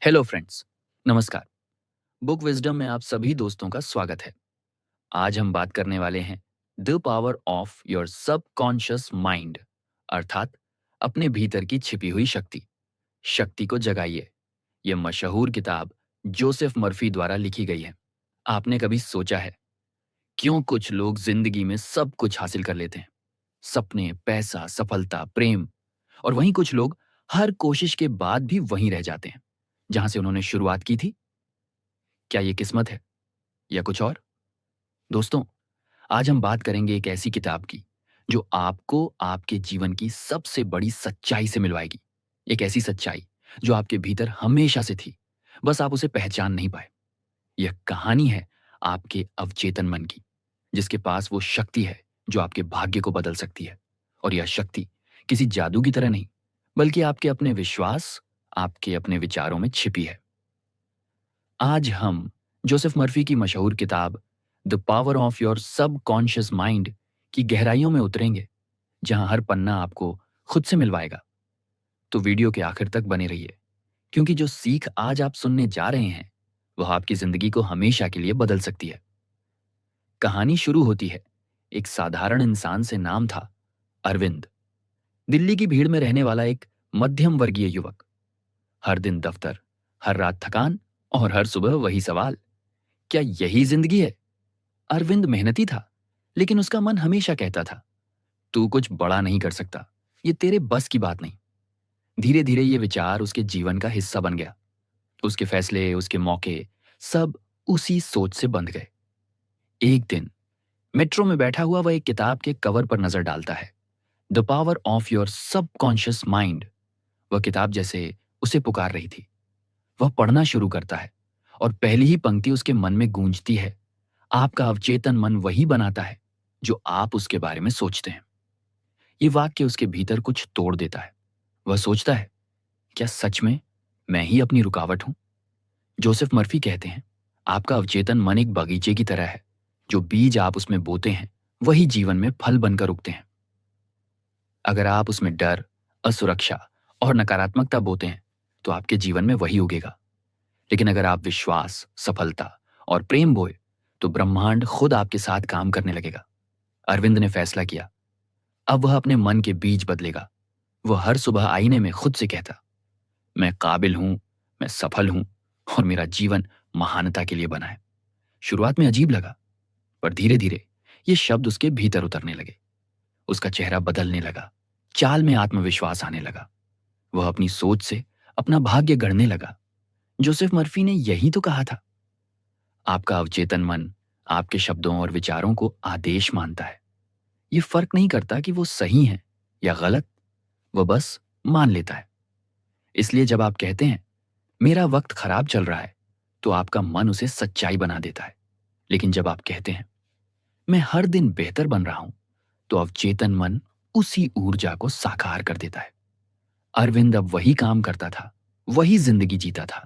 Hello friends, नमस्कार। Book wisdom में आप सभी दोस्तों का स्वागत है। आज हम बात करने वाले हैं the power of your subconscious mind, अर्थात अपने भीतर की छिपी हुई शक्ति। शक्ति को जगाइए। ये मशहूर किताब जोसेफ मर्फी द्वारा लिखी गई है। आपने कभी सोचा है क्यों कुछ लोग जिंदगी में सब कुछ हासिल कर लेते हैं? सपने, पैसा, सफलता, प्रेम, और वहीं कुछ लोग हर कोशिश के बाद भी वहीं रह जाते हैं जहां से उन्होंने शुरुआत की थी। क्या ये किस्मत है या कुछ और? दोस्तों, आज हम बात करेंगे एक ऐसी किताब की जो आपको आपके जीवन की सबसे बड़ी सच्चाई से मिलवाएगी। एक ऐसी सच्चाई जो आपके भीतर हमेशा से थी, बस आप उसे पहचान नहीं पाए। यह कहानी है आपके अवचेतन मन की, जिसके पास वो शक्ति है जो आपके भाग्य को बदल सकती है। और यह शक्ति किसी जादू की तरह नहीं, बल्कि आपके अपने विश्वास, आपके अपने विचारों में छिपी है। आज हम जोसेफ मर्फी की मशहूर किताब the power of your subconscious mind की गहराइयों में उतरेंगे, जहां हर पन्ना आपको खुद से मिलवाएगा। तो वीडियो के आखिर तक बने रहिए, क्योंकि जो सीख आज आप सुनने जा रहे हैं वह आपकी जिंदगी को हमेशा के लिए बदल सकती है। कहानी शुरू होती है एक साधारण इंसान से। नाम था अरविंद। दिल्ली की भीड़ में रहने वाला एक मध्यम वर्गीय युवक। हर दिन दफ्तर, हर रात थकान, और हर सुबह वही सवाल, क्या यही जिंदगी है? अरविंद मेहनती था, लेकिन उसका मन हमेशा कहता था, तू कुछ बड़ा नहीं कर सकता, ये तेरे बस की बात नहीं। धीरे धीरे ये विचार उसके जीवन का हिस्सा बन गया। उसके फैसले, उसके मौके, सब उसी सोच से बंध गए। एक दिन मेट्रो में बैठा हुआ वह एक किताब के कवर पर नजर डालता है, the power of your subconscious mind. वह किताब जैसे उसे पुकार रही थी। वह पढ़ना शुरू करता है, और पहली ही पंक्ति उसके मन में गूंजती है, आपका अवचेतन मन वही बनाता है जो आप उसके बारे में सोचते हैं। ये वाक्य उसके भीतर कुछ तोड़ देता है। वह सोचता है, क्या सच में मैं ही अपनी रुकावट हूं? जोसेफ मर्फी कहते हैं, आपका अवचेतन मन एक बगीचे की तरह है। जो बीज आप उसमें बोते हैं वही जीवन में फल बनकर उगते हैं। अगर आप उसमें डर, असुरक्षा और नकारात्मकता बोते हैं तो आपके जीवन में वही उगेगा। लेकिन अगर आप विश्वास, सफलता और प्रेम बोए तो ब्रह्मांड खुद आपके साथ काम करने लगेगा। अरविंद ने फैसला किया, अब वह अपने मन के बीज बदलेगा। वह हर सुबह आईने में खुद से कहता, मैं काबिल हूं, मैं सफल हूं, और मेरा जीवन महानता के लिए बना है। शुरुआत में अजीब लगा, पर धीरे धीरे ये शब्द उसके भीतर उतरने लगे। उसका चेहरा बदलने लगा, चाल में आत्मविश्वास आने लगा। वह अपनी सोच से अपना भाग्य गढ़ने लगा। जोसेफ मर्फी ने यही तो कहा था, आपका अवचेतन मन आपके शब्दों और विचारों को आदेश मानता है। ये फर्क नहीं करता कि वो सही हैं या गलत, वह बस मान लेता है। इसलिए जब आप कहते हैं मेरा वक्त खराब चल रहा है, तो आपका मन उसे सच्चाई बना देता है। लेकिन जब आप कहते हैं मैं हर दिन बेहतर बन रहा हूं, तो अवचेतन मन उसी ऊर्जा को साकार कर देता है। अरविंद अब वही काम करता था, वही जिंदगी जीता था,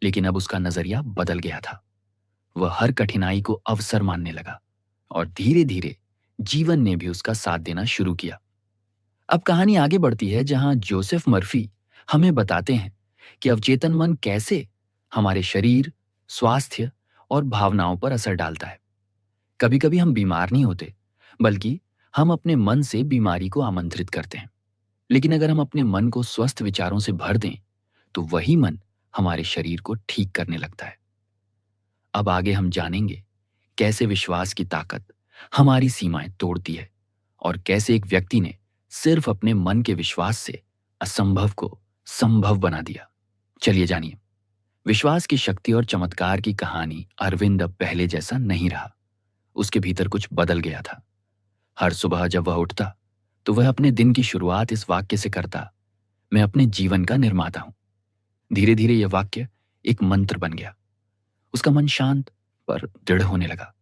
लेकिन अब उसका नजरिया बदल गया था। वह हर कठिनाई को अवसर मानने लगा, और धीरे धीरे जीवन ने भी उसका साथ देना शुरू किया। अब कहानी आगे बढ़ती है, जहां जोसेफ मर्फी हमें बताते हैं कि अवचेतन मन कैसे हमारे शरीर, स्वास्थ्य और भावनाओं पर असर डालता है। कभी कभी हम बीमार नहीं होते, बल्कि हम अपने मन से बीमारी को आमंत्रित करते हैं। लेकिन अगर हम अपने मन को स्वस्थ विचारों से भर दें, तो वही मन हमारे शरीर को ठीक करने लगता है। अब आगे हम जानेंगे कैसे विश्वास की ताकत हमारी सीमाएं तोड़ती है, और कैसे एक व्यक्ति ने सिर्फ अपने मन के विश्वास से असंभव को संभव बना दिया। चलिए जानिए। विश्वास की शक्ति और चमत्कार की कहानी। अरविंद अब पहले जैसा नहीं रहा। उसके भीतर कुछ बदल गया था। हर सुबह जब वह उठता, तो वह अपने दिन की शुरुआत इस वाक्य से करता, मैं अपने जीवन का निर्माता हूं। धीरे धीरे यह वाक्य एक मंत्र बन गया। उसका मन शांत पर दृढ़ होने लगा।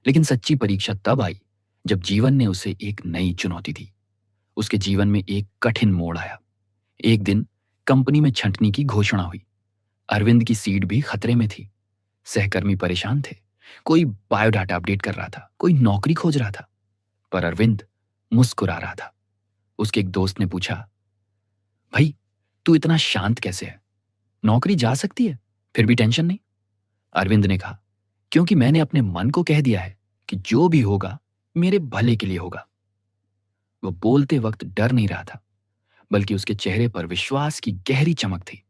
लेकिन सच्ची परीक्षा तब आई जब जीवन ने उसे एक नई चुनौती दी। उसके जीवन में एक कठिन मोड़ आया। एक दिन कंपनी में छंटनी की घोषणा हुई। अरविंद की सीट भी खतरे में थी। सहकर्मी परेशान थे। कोई बायोडाटा अपडेट कर रहा था, कोई नौकरी खोज रहा था, पर अरविंद मुस्कुरा रहा था। उसके एक दोस्त ने पूछा, भाई तू इतना शांत कैसे है? नौकरी जा सकती है, फिर भी टेंशन नहीं। अरविंद ने कहा, क्योंकि मैंने अपने मन को कह दिया है कि जो भी होगा मेरे भले के लिए होगा। वह बोलते वक्त डर नहीं रहा था, बल्कि उसके चेहरे पर विश्वास की गहरी चमक थी।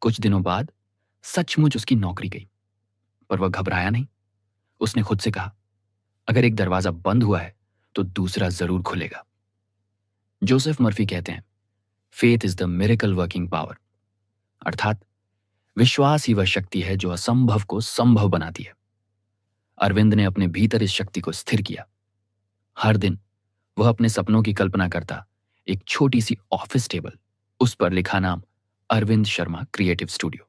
कुछ दिनों बाद सचमुच उसकी नौकरी गई, पर वह घबराया नहीं। उसने खुद से कहा, अगर एक दरवाजा बंद हुआ है तो दूसरा जरूर खुलेगा। जोसेफ मर्फी कहते हैं, faith is the miracle working power, अर्थात विश्वास ही वह शक्ति है जो असंभव को संभव बनाती है। अरविंद ने अपने भीतर इस शक्ति को स्थिर किया। हर दिन वह अपने सपनों की कल्पना करता, एक छोटी सी ऑफिस टेबल, उस पर लिखा नाम अरविंद शर्मा क्रिएटिव स्टूडियो।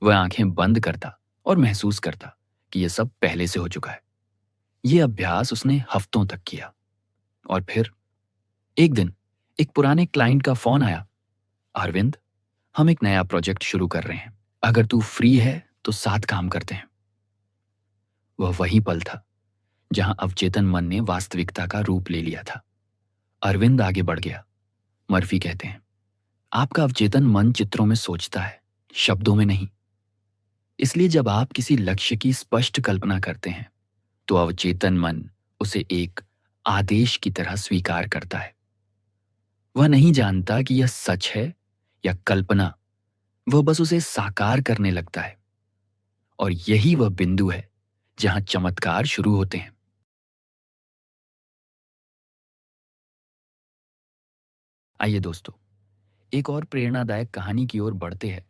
वह आंखें बंद करता और महसूस करता कि यह सब पहले से हो चुका है। यह अभ्यास उसने हफ्तों तक किया, और फिर एक दिन एक पुराने क्लाइंट का फोन आया, अरविंद, हम एक नया प्रोजेक्ट शुरू कर रहे हैं, अगर तू फ्री है तो साथ काम करते हैं। वह वही पल था जहां अवचेतन मन ने वास्तविकता का रूप ले लिया था। अरविंद आगे बढ़ गया। मर्फी कहते हैं, आपका अवचेतन मन चित्रों में सोचता है, शब्दों में नहीं। इसलिए जब आप किसी लक्ष्य की स्पष्ट कल्पना करते हैं तो अवचेतन मन उसे एक आदेश की तरह स्वीकार करता है। वह नहीं जानता कि यह सच है या कल्पना, वह बस उसे साकार करने लगता है। और यही वह बिंदु है जहां चमत्कार शुरू होते हैं। आइए दोस्तों, एक और प्रेरणादायक कहानी की ओर बढ़ते हैं।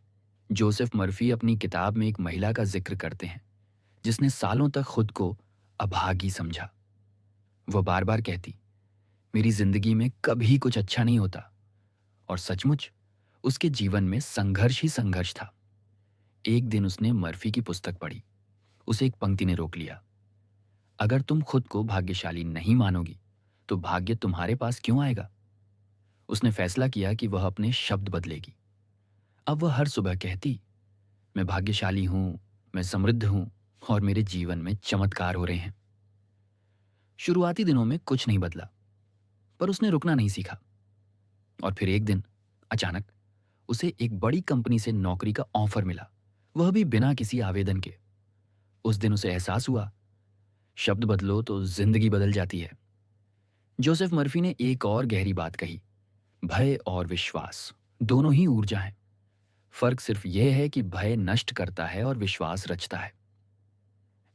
जोसेफ मर्फी अपनी किताब में एक महिला का जिक्र करते हैं जिसने सालों तक खुद को अभागी समझा। वह बार बार कहती, मेरी जिंदगी में कभी कुछ अच्छा नहीं होता। और सचमुच उसके जीवन में संघर्ष ही संघर्ष था। एक दिन उसने मर्फी की पुस्तक पढ़ी। उसे एक पंक्ति ने रोक लिया, अगर तुम खुद को भाग्यशाली नहीं मानोगी तो भाग्य तुम्हारे पास क्यों आएगा। उसने फैसला किया कि वह अपने शब्द बदलेगी। अब वह हर सुबह कहती, मैं भाग्यशाली हूं, मैं समृद्ध हूं, और मेरे जीवन में चमत्कार हो रहे हैं। शुरुआती दिनों में कुछ नहीं बदला, पर उसने रुकना नहीं सीखा। और फिर एक दिन अचानक उसे एक बड़ी कंपनी से नौकरी का ऑफर मिला, वह भी बिना किसी आवेदन के। उस दिन उसे एहसास हुआ, शब्द बदलो तो जिंदगी बदल जाती है। जोसेफ मर्फी ने एक और गहरी बात कही, भय और विश्वास दोनों ही ऊर्जा हैं। फर्क सिर्फ यह है कि भय नष्ट करता है और विश्वास रचता है।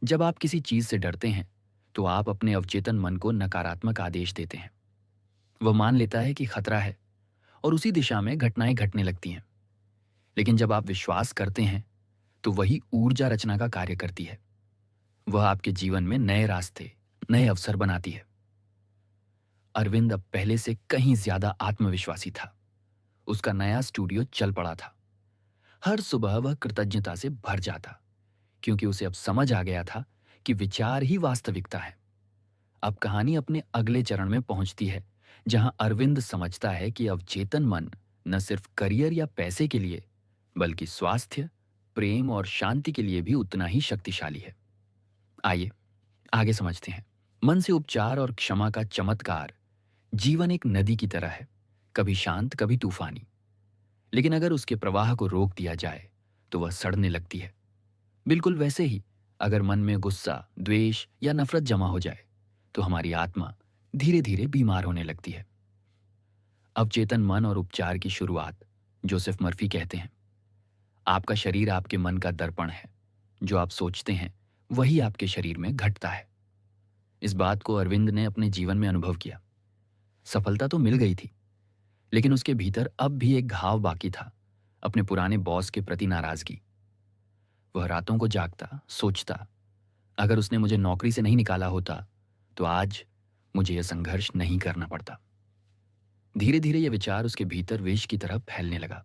जब आप किसी चीज से डरते हैं तो आप अपने अवचेतन मन को नकारात्मक आदेश देते हैं। वह मान लेता है कि खतरा है और उसी दिशा में घटनाएं घटने लगती हैं। लेकिन जब आप विश्वास करते हैं तो वही ऊर्जा रचना का कार्य करती है। वह आपके जीवन में नए रास्ते, नए अवसर बनाती है। अरविंद अब पहले से कहीं ज्यादा आत्मविश्वासी था। उसका नया स्टूडियो चल पड़ा था। हर सुबह वह कृतज्ञता से भर जाता, क्योंकि उसे अब समझ आ गया था कि विचार ही वास्तविकता है। अब कहानी अपने अगले चरण में पहुंचती है, जहां अरविंद समझता है कि अवचेतन मन न सिर्फ करियर या पैसे के लिए, बल्कि स्वास्थ्य, प्रेम और शांति के लिए भी उतना ही शक्तिशाली है। आइए आगे समझते हैं। मन से उपचार और क्षमा का चमत्कार। जीवन एक नदी की तरह है, कभी शांत कभी तूफानी। लेकिन अगर उसके प्रवाह को रोक दिया जाए तो वह सड़ने लगती है। बिल्कुल वैसे ही अगर मन में गुस्सा, द्वेष या नफरत जमा हो जाए तो हमारी आत्मा धीरे धीरे बीमार होने लगती है। अवचेतन मन और उपचार की शुरुआत। जोसेफ मर्फी कहते हैं, आपका शरीर आपके मन का दर्पण है। जो आप सोचते हैं वही आपके शरीर में घटता है। इस बात को अरविंद ने अपने जीवन में अनुभव किया। सफलता तो मिल गई थी, लेकिन उसके भीतर अब भी एक घाव बाकी था, अपने पुराने बॉस के प्रति नाराजगी। वह रातों को जागता, सोचता, अगर उसने मुझे नौकरी से नहीं निकाला होता तो आज मुझे यह संघर्ष नहीं करना पड़ता। धीरे धीरे यह विचार उसके भीतर विष की तरह फैलने लगा।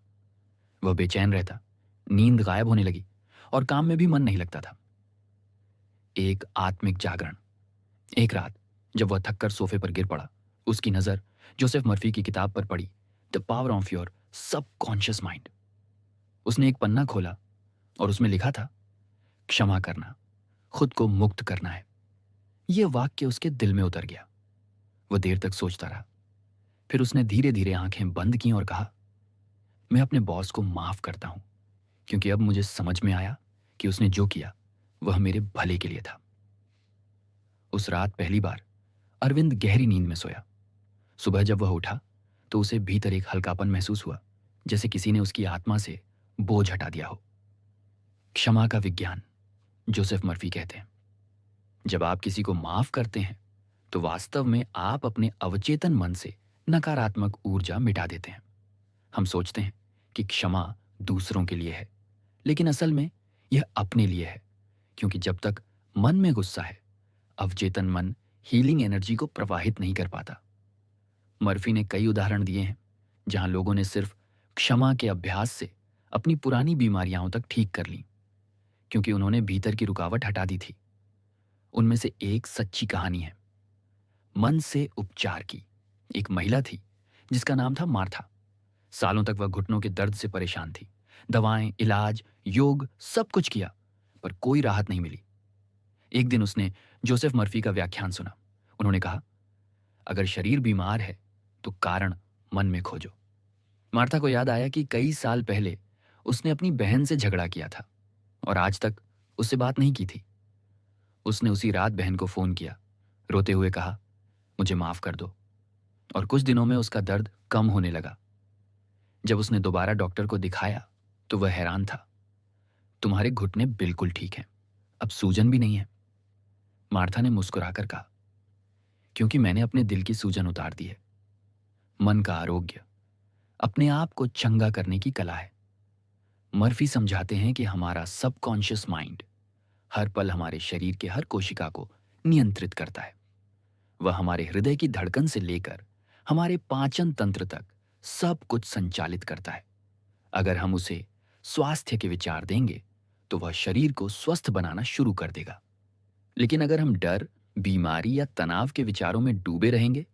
वह बेचैन रहता, नींद गायब होने लगी और काम में भी मन नहीं लगता था। एक आत्मिक जागरण। एक रात जब वह थककर सोफे पर गिर पड़ा, उसकी नजर जोसेफ मर्फी की किताब पर पड़ी, the power of your subconscious mind. उसने एक पन्ना खोला और उसमें लिखा था, क्षमा करना खुद को मुक्त करना है। यह वाक्य उसके दिल में उतर गया। वह देर तक सोचता रहा। फिर उसने धीरे धीरे आंखें बंद की और कहा, मैं अपने बॉस को माफ करता हूं, क्योंकि अब मुझे समझ में आया कि उसने जो किया वह मेरे भले के लिए था। उस रात पहली बार अरविंद गहरी नींद में सोया। सुबह जब वह उठा तो उसे भीतर एक हल्कापन महसूस हुआ, जैसे किसी ने उसकी आत्मा से बोझ हटा दिया हो। क्षमा का विज्ञान, जोसेफ मर्फी कहते हैं, जब आप किसी को माफ करते हैं तो वास्तव में आप अपने अवचेतन मन से नकारात्मक ऊर्जा मिटा देते हैं। हम सोचते हैं कि क्षमा दूसरों के लिए है, लेकिन असल में यह अपने लिए है, क्योंकि जब तक मन में गुस्सा है, अवचेतन मन हीलिंग एनर्जी को प्रवाहित नहीं कर पाता। मर्फी ने कई उदाहरण दिए हैं जहां लोगों ने सिर्फ क्षमा के अभ्यास से अपनी पुरानी बीमारियां तक ठीक कर लीं, क्योंकि उन्होंने भीतर की रुकावट हटा दी थी। उनमें से एक सच्ची कहानी है मन से उपचार की। एक महिला थी जिसका नाम था मार्था। सालों तक वह घुटनों के दर्द से परेशान थी। दवाएं, इलाज, योग, सब कुछ किया, पर कोई राहत नहीं मिली। एक दिन उसने जोसेफ मर्फी का व्याख्यान सुना। उन्होंने कहा, अगर शरीर बीमार है तो कारण मन में खोजो। मार्था को याद आया कि कई साल पहले उसने अपनी बहन से झगड़ा किया था और आज तक उससे बात नहीं की थी। उसने उसी रात बहन को फोन किया, रोते हुए कहा, मुझे माफ कर दो। और कुछ दिनों में उसका दर्द कम होने लगा। जब उसने दोबारा डॉक्टर को दिखाया तो वह हैरान था। तुम्हारे घुटने बिल्कुल ठीक हैं, अब सूजन भी नहीं है। मार्था ने मुस्कुराकर कहा, क्योंकि मैंने अपने दिल की सूजन उतार दी है। मन का आरोग्य अपने आप को चंगा करने की कला है। मर्फी समझाते हैं कि हमारा सबकॉन्शियस माइंड हर पल हमारे शरीर के हर कोशिका को नियंत्रित करता है। वह हमारे हृदय की धड़कन से लेकर हमारे पाचन तंत्र तक सब कुछ संचालित करता है। अगर हम उसे स्वास्थ्य के विचार देंगे तो वह शरीर को स्वस्थ बनाना शुरू कर देगा। लेकिन अगर हम डर, बीमारी या तनाव के विचारों में डूबे रहेंगे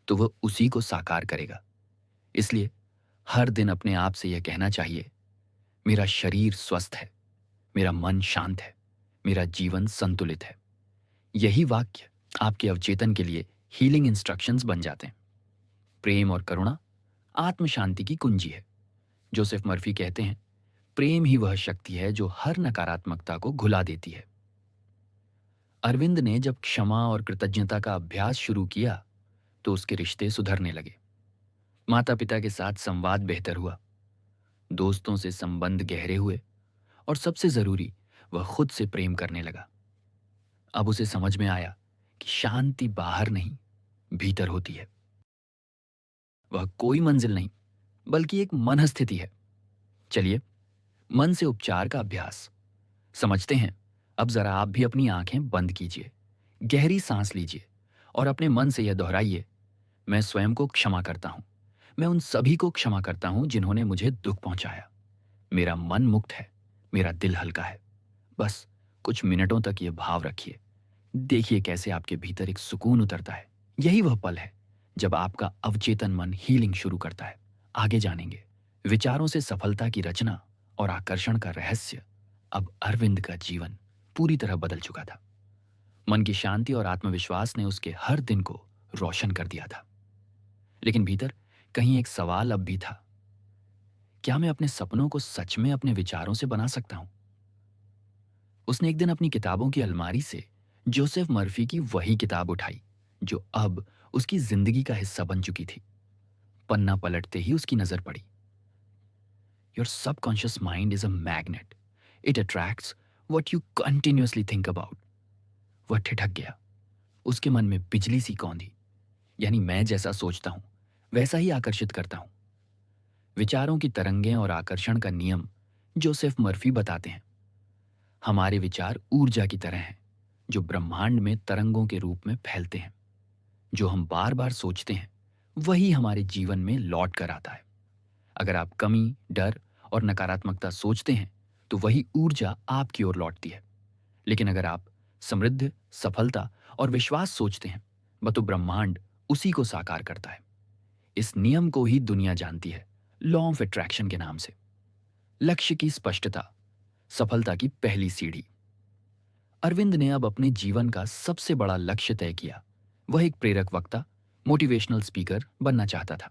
तो वह उसी को साकार करेगा। इसलिए हर दिन अपने आप से यह कहना चाहिए, मेरा शरीर स्वस्थ है, मेरा मन शांत है, मेरा जीवन संतुलित है। यही वाक्य आपके अवचेतन के लिए हीलिंग इंस्ट्रक्शंस बन जाते हैं। प्रेम और करुणा आत्म शांति की कुंजी है। जोसेफ मर्फी कहते हैं, प्रेम ही वह शक्ति है जो हर नकारात्मकता को घुला देती है। अरविंद ने जब क्षमा और कृतज्ञता का अभ्यास शुरू किया तो उसके रिश्ते सुधरने लगे। माता पिता के साथ संवाद बेहतर हुआ, दोस्तों से संबंध गहरे हुए और सबसे जरूरी, वह खुद से प्रेम करने लगा। अब उसे समझ में आया कि शांति बाहर नहीं, भीतर होती है। वह कोई मंजिल नहीं, बल्कि एक मनस्थिति है। चलिए, मन से उपचार का अभ्यास समझते हैं। अब जरा आप भी अपनी आंखें बंद कीजिए, गहरी सांस लीजिए और अपने मन से यह दोहराइए, मैं स्वयं को क्षमा करता हूं। मैं उन सभी को क्षमा करता हूं जिन्होंने मुझे दुख पहुंचाया। मेरा मन मुक्त है, मेरा दिल हल्का है। बस कुछ मिनटों तक ये भाव रखिए। देखिए कैसे आपके भीतर एक सुकून उतरता है। यही वह पल है जब आपका अवचेतन मन हीलिंग शुरू करता है। आगे जानेंगे विचारों से सफलता की रचना और आकर्षण का रहस्य। अब अरविंद का जीवन पूरी तरह बदल चुका था। मन की शांति और आत्मविश्वास ने उसके हर दिन को रोशन कर दिया था। लेकिन भीतर कहीं एक सवाल अब भी था, क्या मैं अपने सपनों को सच में अपने विचारों से बना सकता हूं? उसने एक दिन अपनी किताबों की अलमारी से जोसेफ मर्फी की वही किताब उठाई जो अब उसकी जिंदगी का हिस्सा बन चुकी थी। पन्ना पलटते ही उसकी नजर पड़ी, your subconscious mind is a magnet, it attracts what you continuously think about. वह ठिठक गया। उसके मन में बिजली सी कौंधी, यानी मैं जैसा सोचता हूं वैसा ही आकर्षित करता हूं। विचारों की तरंगें और आकर्षण का नियम जोसेफ मर्फी बताते हैं। हमारे विचार ऊर्जा की तरह हैं जो ब्रह्मांड में तरंगों के रूप में फैलते हैं। जो हम बार बार सोचते हैं वही हमारे जीवन में लौट कर आता है। अगर आप कमी, डर और नकारात्मकता सोचते हैं तो वही ऊर्जा आपकी ओर लौटती है। लेकिन अगर आप समृद्ध, सफलता और विश्वास सोचते हैं, वह तो ब्रह्मांड उसी को साकार करता है। इस नियम को ही दुनिया जानती है लॉ ऑफ अट्रैक्शन के नाम से। लक्ष्य की स्पष्टता सफलता की पहली सीढ़ी। अरविंद ने अब अपने जीवन का सबसे बड़ा लक्ष्य तय किया। वह एक प्रेरक वक्ता, मोटिवेशनल स्पीकर बनना चाहता था।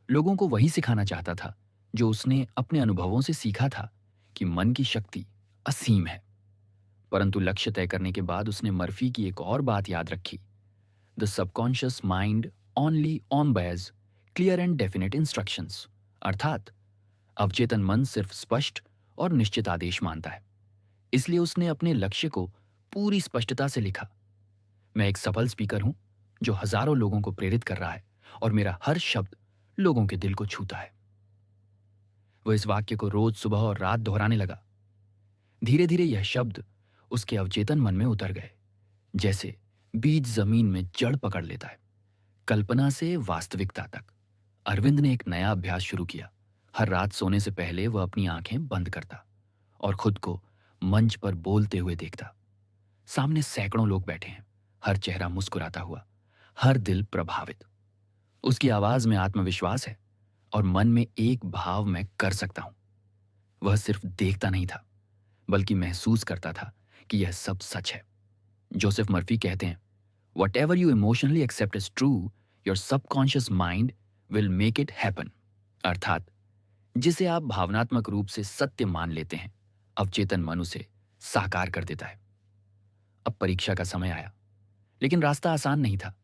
लोगों को वही सिखाना चाहता था जो उसने अपने अनुभवों से सीखा था कि मन की शक्ति असीम है। परंतु लक्ष्य तय करने के बाद उसने मर्फी की एक और बात याद रखी। The subconscious mind only obeys clear and definite instructions. अर्थात अवचेतन मन सिर्फ स्पष्ट और निश्चित आदेश मानता है। इसलिए उसने अपने लक्ष्य को पूरी स्पष्टता से लिखा। मैं एक सफल स्पीकर हूं जो हजारों लोगों को प्रेरित कर रहा है और मेरा हर शब्द लोगों के दिल को छूता है। वह इस वाक्य को रोज सुबह और रात दोहराने लगा। धीरे धीरे यह शब्द उसके अवचेतन मन में उतर गए, जैसे बीज जमीन में जड़ पकड़ लेता है। कल्पना से वास्तविकता तक अरविंद ने एक नया अभ्यास शुरू किया। हर रात सोने से पहले वह अपनी आंखें बंद करता और खुद को मंच पर बोलते हुए देखता। सामने सैकड़ों लोग बैठे हैं, हर चेहरा मुस्कुराता हुआ, हर दिल प्रभावित। उसकी आवाज में आत्मविश्वास है और मन में एक भाव मैं कर सकता हूं। वह सिर्फ देखता नहीं था, बल्कि महसूस करता था कि यह सब सच है। जोसेफ मर्फी कहते हैं, whatever you emotionally accept is true, your subconscious mind will make it happen. अर्थात जिसे आप भावनात्मक रूप से सत्य मान लेते हैं, अवचेतन मन उसे साकार कर देता है। अब परीक्षा का समय आया, लेकिन रास्ता आसान नहीं था।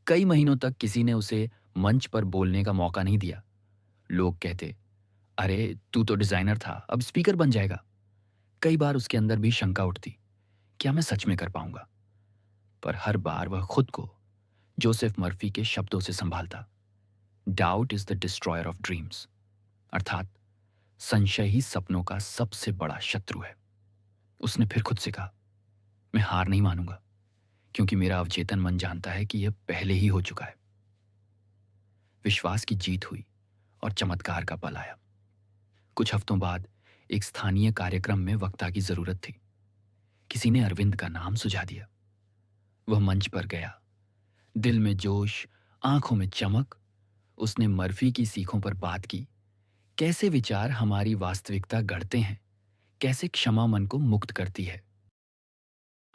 कई महीनों तक किसी ने उसे मंच पर बोलने का मौका नहीं दिया। लोग कहते, अरे तू तो डिजाइनर था, अब स्पीकर बन जाएगा। कई बार उसके अंदर भी शंका उठती, क्या मैं सच में कर पाऊंगा? पर हर बार वह खुद को जोसेफ मर्फी के शब्दों से संभालता। Doubt is the destroyer of dreams. अर्थात संशय ही सपनों का सबसे बड़ा शत्रु है। उसने फिर खुद से कहा, मैं हार नहीं मानूंगा, क्योंकि मेरा अवचेतन मन जानता है कि यह पहले ही हो चुका है। विश्वास की जीत हुई और चमत्कार का पल आया। कुछ हफ्तों बाद एक स्थानीय कार्यक्रम में वक्ता की जरूरत थी। किसी ने अरविंद का नाम सुझा दिया। वह मंच पर गया, दिल में जोश, आंखों में चमक। उसने मर्फी की सीखों पर बात की, कैसे विचार हमारी वास्तविकता गढ़ते हैं, कैसे क्षमा मन को मुक्त करती है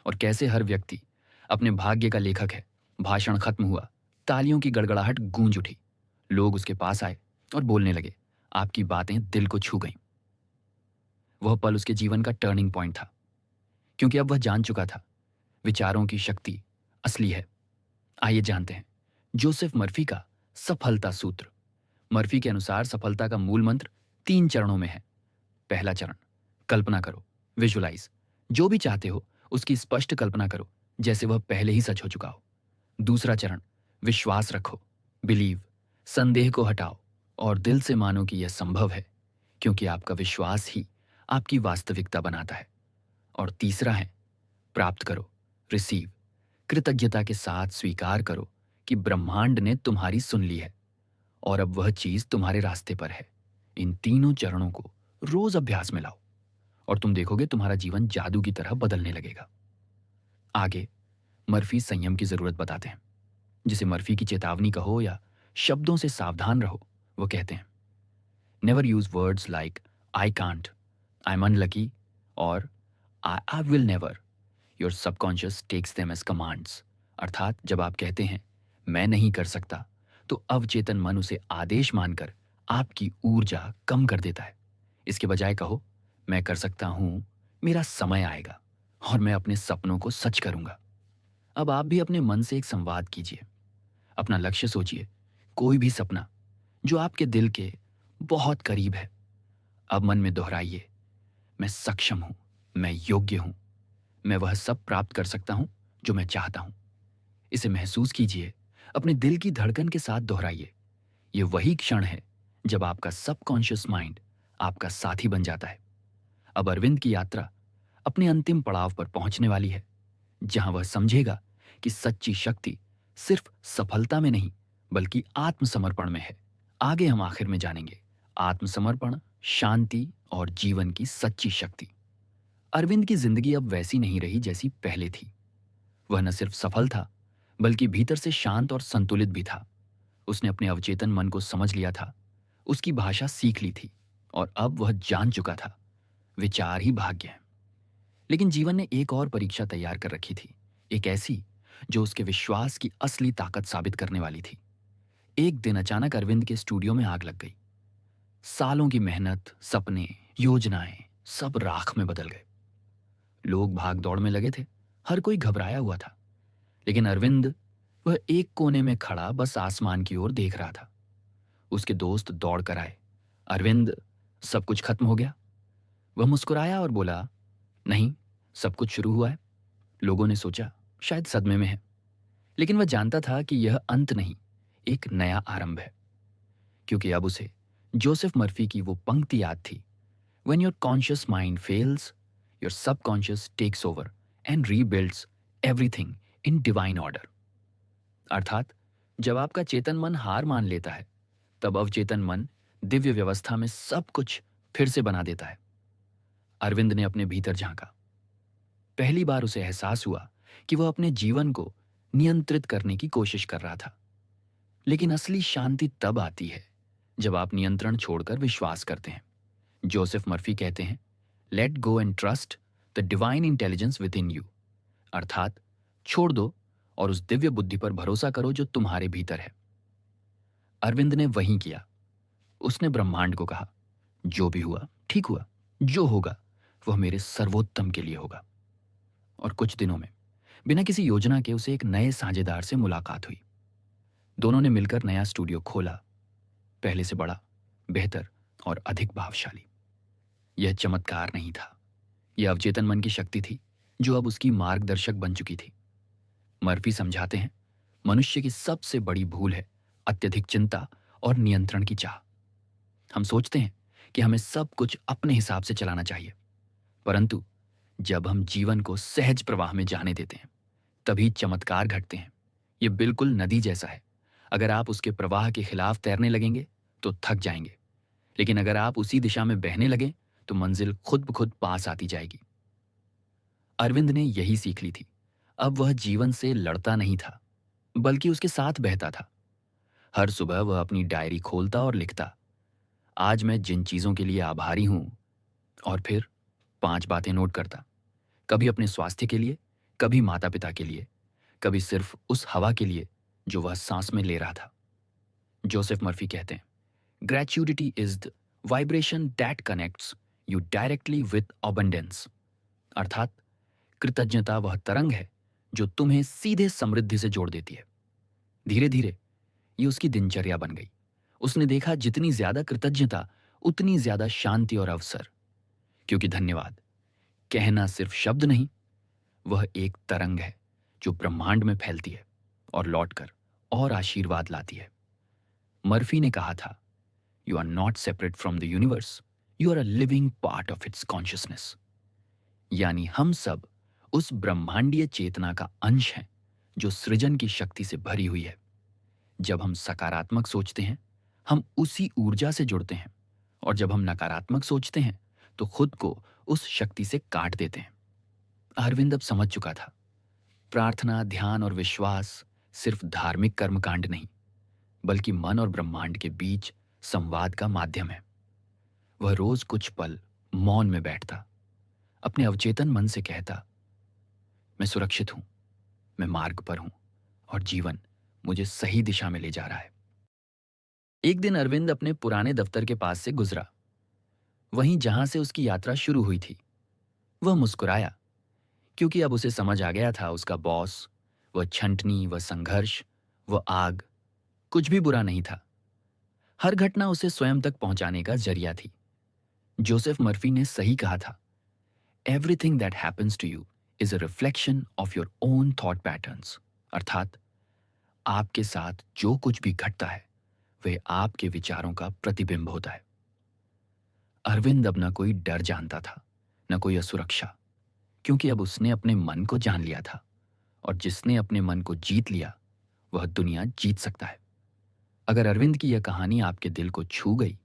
और कैसे हर व्यक्ति अपने भाग्य का लेखक है। भाषण खत्म हुआ, तालियों की गड़गड़ाहट गूंज उठी। लोग उसके पास आए और बोलने लगे, आपकी बातें दिल को छू गईं। वह पल उसके जीवन का टर्निंग पॉइंट था, क्योंकि अब वह जान चुका था विचारों की शक्ति असली है। आइए जानते हैं जोसेफ मर्फी का सफलता सूत्र। मर्फी के अनुसार सफलता का मूल मंत्र 3 चरणों में है। पहला चरण, कल्पना करो, विजुलाइज। जो भी चाहते हो उसकी स्पष्ट कल्पना करो, जैसे वह पहले ही सच हो चुका हो। दूसरा चरण, विश्वास रखो, बिलीव। संदेह को हटाओ और दिल से मानो कि यह संभव है, क्योंकि आपका विश्वास ही आपकी वास्तविकता बनाता है। और तीसरा है, प्राप्त करो, रिसीव। कृतज्ञता के साथ स्वीकार करो कि ब्रह्मांड ने तुम्हारी सुन ली है और अब वह चीज तुम्हारे रास्ते पर है। इन तीनों चरणों को रोज अभ्यास में लाओ और तुम देखोगे तुम्हारा जीवन जादू की तरह बदलने लगेगा। आगे मर्फी संयम की जरूरत बताते हैं, जिसे मर्फी की चेतावनी कहो या शब्दों से सावधान रहो। वो कहते हैं, never use words like I can't, I am unlucky और I will never. Your subconscious takes them as commands. अर्थात जब आप कहते हैं मैं नहीं कर सकता, तो अवचेतन मन उसे आदेश मानकर आपकी ऊर्जा कम कर देता है। इसके बजाय कहो, मैं कर सकता हूं, मेरा समय आएगा और मैं अपने सपनों को सच करूंगा। अब आप भी अपने मन से एक संवाद कीजिए। अपना लक्ष्य सोचिए, कोई भी सपना जो आपके दिल के बहुत करीब है। अब मन में दोहराइए, मैं सक्षम हूं, मैं योग्य हूं, मैं वह सब प्राप्त कर सकता हूं जो मैं चाहता हूं। इसे महसूस कीजिए, अपने दिल की धड़कन के साथ दोहराइए। यह वही क्षण है जब आपका सबकॉन्शियस माइंड आपका साथी बन जाता है। अब अरविंद की यात्रा अपने अंतिम पड़ाव पर पहुंचने वाली है, जहां वह समझेगा कि सच्ची शक्ति सिर्फ सफलता में नहीं, बल्कि आत्मसमर्पण में है। आगे हम आखिर में जानेंगे आत्मसमर्पण, शांति और जीवन की सच्ची शक्ति। अरविंद की जिंदगी अब वैसी नहीं रही जैसी पहले थी। वह न सिर्फ सफल था, बल्कि भीतर से शांत और संतुलित भी था। उसने अपने अवचेतन मन को समझ लिया था, उसकी भाषा सीख ली थी और अब वह जान चुका था, विचार ही भाग्य है। लेकिन जीवन ने एक और परीक्षा तैयार कर रखी थी, एक ऐसी जो उसके विश्वास की असली ताकत साबित करने वाली थी। एक दिन अचानक अरविंद के स्टूडियो में आग लग गई। सालों की मेहनत, सपने, योजनाएं सब राख में बदल गए। लोग भाग दौड़ में लगे थे, हर कोई घबराया हुआ था। लेकिन अरविंद, वह एक कोने में खड़ा बस आसमान की ओर देख रहा था। उसके दोस्त दौड़ कर आए। अरविंद, सब कुछ खत्म हो गया? वह मुस्कुराया और बोला, नहीं, सब कुछ शुरू हुआ है। लोगों ने सोचा शायद सदमे में है, लेकिन वह जानता था कि यह अंत नहीं, एक नया आरंभ है। क्योंकि अब उसे जोसेफ मर्फी की वो पंक्ति याद थी, When your conscious mind fails, your subconscious takes over and rebuilds everything in divine order. अर्थात जब आपका चेतन मन हार मान लेता है, तब अवचेतन मन दिव्य व्यवस्था में सब कुछ फिर से बना देता है। अरविंद ने अपने भीतर झांका। पहली बार उसे एहसास हुआ कि वह अपने जीवन को नियंत्रित करने की कोशिश कर रहा था। लेकिन असली शांति तब आती है जब आप नियंत्रण छोड़कर विश्वास करते हैं। जोसेफ मर्फी कहते हैं, let go and trust the divine intelligence with in you. अर्थात छोड़ दो और उस दिव्य बुद्धि पर भरोसा करो जो तुम्हारे भीतर है। अरविंद ने वही किया। उसने ब्रह्मांड को कहा, जो भी हुआ ठीक हुआ, जो होगा वह मेरे सर्वोत्तम के लिए होगा। और कुछ दिनों में बिना किसी योजना के उसे एक नए साझेदार से मुलाकात हुई। दोनों ने मिलकर नया स्टूडियो खोला, पहले से बड़ा, बेहतर और अधिक भावशाली। यह चमत्कार नहीं था, यह अवचेतन मन की शक्ति थी जो अब उसकी मार्गदर्शक बन चुकी थी। मर्फी समझाते हैं, मनुष्य की सबसे बड़ी भूल है अत्यधिक चिंता और नियंत्रण की चाह। हम सोचते हैं कि हमें सब कुछ अपने हिसाब से चलाना चाहिए, परंतु जब हम जीवन को सहज प्रवाह में जाने देते हैं, तभी चमत्कार घटते हैं। यह बिल्कुल नदी जैसा है। अगर आप उसके प्रवाह के खिलाफ तैरने लगेंगे तो थक जाएंगे, लेकिन अगर आप उसी दिशा में बहने लगें तो मंजिल खुद ब खुद पास आती जाएगी। अरविंद ने यही सीख ली थी। अब वह जीवन से लड़ता नहीं था, बल्कि उसके साथ बहता था। हर सुबह वह अपनी डायरी खोलता और लिखता, आज मैं जिन चीजों के लिए आभारी हूं, और फिर 5 बातें नोट करता। कभी अपने स्वास्थ्य के लिए, कभी माता पिता के लिए, कभी सिर्फ उस हवा के लिए जो वह सांस में ले रहा था। जोसेफ मर्फी कहते हैं, gratuity is the vibration that connects you directly with abundance. अर्थात कृतज्ञता वह तरंग है जो तुम्हें सीधे समृद्धि से जोड़ देती है। धीरे धीरे ये उसकी दिनचर्या बन गई। उसने देखा, जितनी ज्यादा कृतज्ञता उतनी ज्यादा शांति और अवसर। क्योंकि धन्यवाद कहना सिर्फ शब्द नहीं, वह एक तरंग है जो ब्रह्मांड में फैलती है और लौटकर और आशीर्वाद लाती है। मर्फी ने कहा था, you are not separate from the universe, you are a living part of its consciousness. यानी हम सब उस ब्रह्मांडीय चेतना का अंश हैं जो सृजन की शक्ति से भरी हुई है। जब हम सकारात्मक सोचते हैं, हम उसी ऊर्जा से जुड़ते हैं, और जब हम नकारात्मक सोचते हैं तो खुद को उस शक्ति से काट देते हैं। अरविंद अब समझ चुका था, प्रार्थना, ध्यान और विश्वास सिर्फ धार्मिक कर्मकांड नहीं, बल्कि मन और ब्रह्मांड के बीच संवाद का माध्यम है। वह रोज कुछ पल मौन में बैठता, अपने अवचेतन मन से कहता, मैं सुरक्षित हूं, मैं मार्ग पर हूं, और जीवन मुझे सही दिशा में ले जा रहा है। एक दिन अरविंद अपने पुराने दफ्तर के पास से गुजरा, वहीं जहां से उसकी यात्रा शुरू हुई थी। वह मुस्कुराया, क्योंकि अब उसे समझ आ गया था, उसका बॉस, वह छंटनी, वह संघर्ष, वह आग, कुछ भी बुरा नहीं था। हर घटना उसे स्वयं तक पहुंचाने का जरिया थी। जोसेफ मर्फी ने सही कहा था, everything that happens to you is a reflection of your own thought patterns. अर्थात आपके साथ जो कुछ भी घटता है वह आपके विचारों का प्रतिबिंब होता है। अरविंद अब न कोई डर जानता था, न कोई असुरक्षा, क्योंकि अब उसने अपने मन को जान लिया था, और जिसने अपने मन को जीत लिया वह दुनिया जीत सकता है। अगर अरविंद की यह कहानी आपके दिल को छू गई,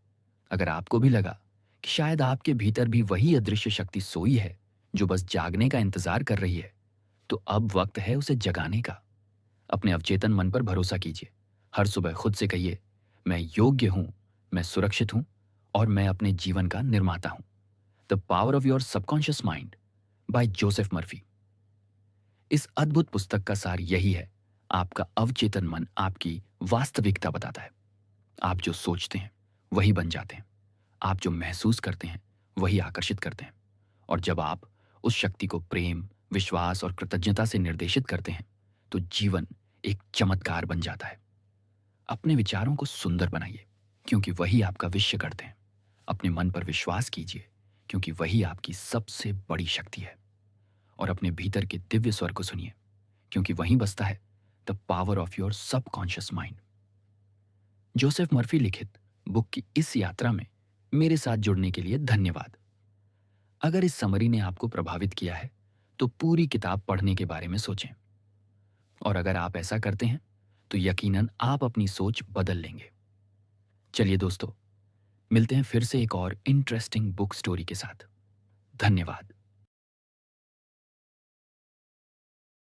अगर आपको भी लगा कि शायद आपके भीतर भी वही अदृश्य शक्ति सोई है जो बस जागने का इंतजार कर रही है, तो अब वक्त है उसे जगाने का। अपने अवचेतन मन पर भरोसा कीजिए। हर सुबह खुद से कहिए, मैं योग्य हूं, मैं सुरक्षित हूं, और मैं अपने जीवन का निर्माता हूं। The power of your subconscious mind bye Joseph Murphy. इस अद्भुत पुस्तक का सार यही है, आपका अवचेतन मन आपकी वास्तविकता बताता है। आप जो सोचते हैं वही बन जाते हैं। आप जो महसूस करते हैं वही आकर्षित करते हैं। और जब आप उस शक्ति को प्रेम, विश्वास और कृतज्ञता से निर्देशित करते हैं तो जीवन एक चमत्कार बन जाता है। अपने विचारों को सुंदर बनाइए क्योंकि वही आपका विश्य करते हैं। अपने मन पर विश्वास कीजिए क्योंकि वही आपकी सबसे बड़ी शक्ति है। और अपने भीतर के दिव्य स्वर को सुनिए क्योंकि वहीं बसता है the power of your subconscious mind. Joseph Murphy लिखित बुक की इस यात्रा में मेरे साथ जुड़ने के लिए धन्यवाद। अगर इस समरी ने आपको प्रभावित किया है तो पूरी किताब पढ़ने के बारे में सोचें। और अगर आप ऐसा करते हैं तो यकीनन आप अपनी सोच बदल लेंगे। चलिए दोस्तों, मिलते हैं फिर से एक और इंटरेस्टिंग बुक स्टोरी के साथ। धन्यवाद।